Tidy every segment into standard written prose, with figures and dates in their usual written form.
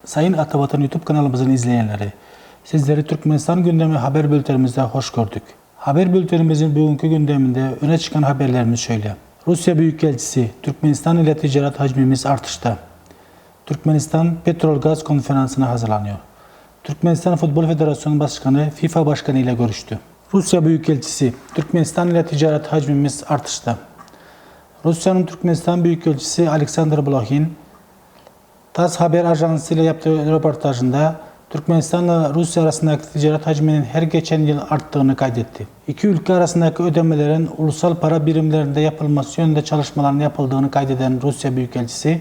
Sayın Atavatan YouTube kanalımızın izleyenleri, sizleri Türkmenistan gündemi haber bültenimizde hoş gördük. Haber bültenimizin bugünkü gündeminde öne çıkan haberlerimiz şöyle. Rusya Büyükelçisi, Türkmenistan ile ticaret hacmimiz artışta. Türkmenistan Petrol Gaz Konferansı'na hazırlanıyor. Türkmenistan Futbol Federasyonu Başkanı FIFA Başkanı ile görüştü. Rusya Büyükelçisi, Türkmenistan ile ticaret hacmimiz artışta. Rusya'nın Türkmenistan Büyükelçisi Alexander Blokhin, TASS Haber Ajansı ile yaptığı röportajında Türkmenistan ile Rusya arasındaki ticaret hacminin her geçen yıl arttığını kaydetti. İki ülke arasındaki ödemelerin ulusal para birimlerinde yapılması yönünde çalışmaların yapıldığını kaydeden Rusya Büyükelçisi,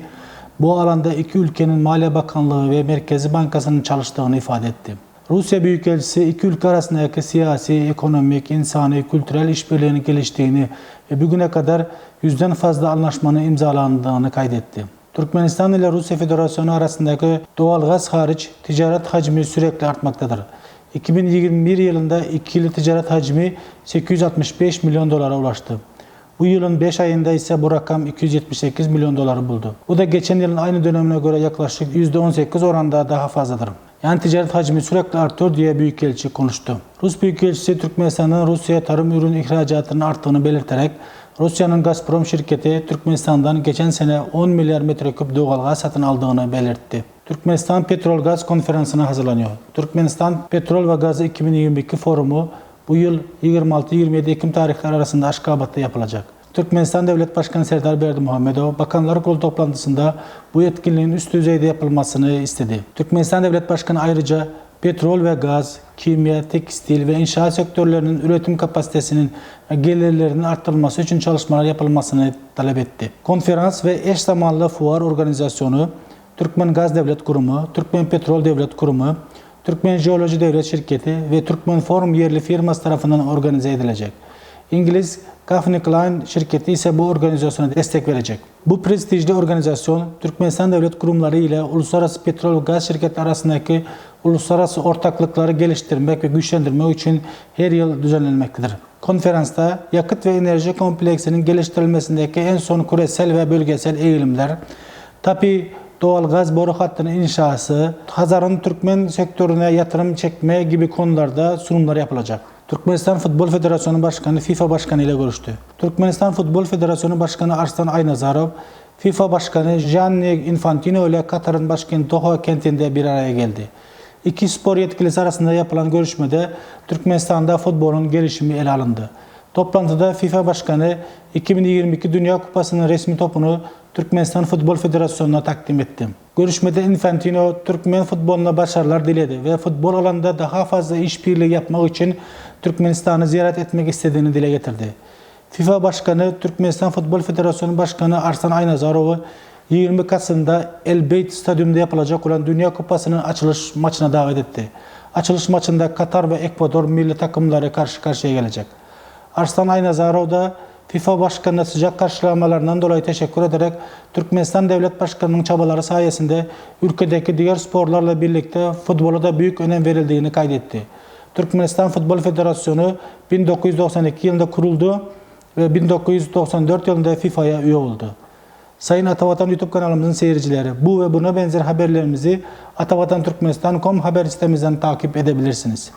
bu alanda iki ülkenin Maliye Bakanlığı ve Merkezi Bankası'nın çalıştığını ifade etti. Rusya Büyükelçisi, iki ülke arasındaki siyasi, ekonomik, insani, kültürel işbirliğinin geliştiğini ve bugüne kadar 100'den fazla anlaşmanın imzalandığını kaydetti. Türkmenistan ile Rusya Federasyonu arasındaki doğalgaz hariç ticaret hacmi sürekli artmaktadır. 2021 yılında ikili ticaret hacmi 865 milyon dolara ulaştı. Bu yılın 5 ayında ise bu rakam 278 milyon doları buldu. Bu da geçen yılın aynı dönemine göre yaklaşık %18 oranında daha fazladır. Yani ticaret hacmi sürekli artıyor diye Büyükelçi konuştu. Rus Büyükelçisi Türkmenistan'dan Rusya'ya tarım ürün ihracatının arttığını belirterek Rusya'nın Gazprom şirketi Türkmenistan'dan geçen sene 10 milyar metreküp doğalgaz satın aldığını belirtti. Türkmenistan Petrol Gaz Konferansı'na hazırlanıyor. Türkmenistan Petrol ve Gazı 2022 forumu bu yıl 26-27 Ekim tarihleri arasında Aşkabat'ta yapılacak. Türkmenistan Devlet Başkanı Serdar Berdimuhamedov, Bakanlar Kurulu toplantısında bu etkinliğin üst düzeyde yapılmasını istedi. Türkmenistan Devlet Başkanı ayrıca petrol ve gaz, kimya, tekstil ve inşaat sektörlerinin üretim kapasitesinin ve gelirlerinin arttırılması için çalışmalar yapılmasını talep etti. Konferans ve eş zamanlı fuar organizasyonu Türkmen Gaz Devlet Kurumu, Türkmen Petrol Devlet Kurumu, Türkmen Jeoloji Devlet Şirketi ve Türkmen Forum yerli firması tarafından organize edilecek. İngiliz Gaffney Klein şirketi ise bu organizasyona destek verecek. Bu prestijli organizasyon Türkmenistan devlet kurumları ile uluslararası petrol ve gaz şirketleri arasındaki uluslararası ortaklıkları geliştirmek ve güçlendirmek için her yıl düzenlenmektedir. Konferansta yakıt ve enerji kompleksinin geliştirilmesindeki en son küresel ve bölgesel eğilimler, tabi doğal gaz boru hattının inşası, Hazar'ın Türkmen sektörüne yatırım çekme gibi konularda sunumlar yapılacak. Türkmenistan Futbol Federasyonu Başkanı FIFA Başkanı ile görüştü. Türkmenistan Futbol Federasyonu Başkanı Arslan Aynazarov, FIFA Başkanı Gianni Infantino ile Katar'ın başkenti Doha kentinde bir araya geldi. İki spor yetkilisi arasında yapılan görüşmede Türkmenistan'da futbolun gelişimi ele alındı. Toplantıda FIFA Başkanı 2022 Dünya Kupası'nın resmi topunu Türkmenistan Futbol Federasyonu'na takdim etti. Görüşmede Infantino, Türkmen futboluna başarılar diledi ve futbol alanında daha fazla işbirliği yapmak için Türkmenistan'ı ziyaret etmek istediğini dile getirdi. FIFA Başkanı, Türkmenistan Futbol Federasyonu Başkanı Arslan Aynazarov'u 20 Kasım'da El Beit Stadyumunda yapılacak olan Dünya Kupası'nın açılış maçına davet etti. Açılış maçında Katar ve Ekvador milli takımları karşı karşıya gelecek. Arslan Aynazarov da FIFA Başkanı'na sıcak karşılamalarından dolayı teşekkür ederek Türkmenistan Devlet Başkanı'nın çabaları sayesinde ülkedeki diğer sporlarla birlikte futbola da büyük önem verildiğini kaydetti. Türkmenistan Futbol Federasyonu 1992 yılında kuruldu ve 1994 yılında FIFA'ya üye oldu. Sayın Atavatan YouTube kanalımızın seyircileri, bu ve buna benzer haberlerimizi atavatanturkmenistan.com haber sitemizden takip edebilirsiniz.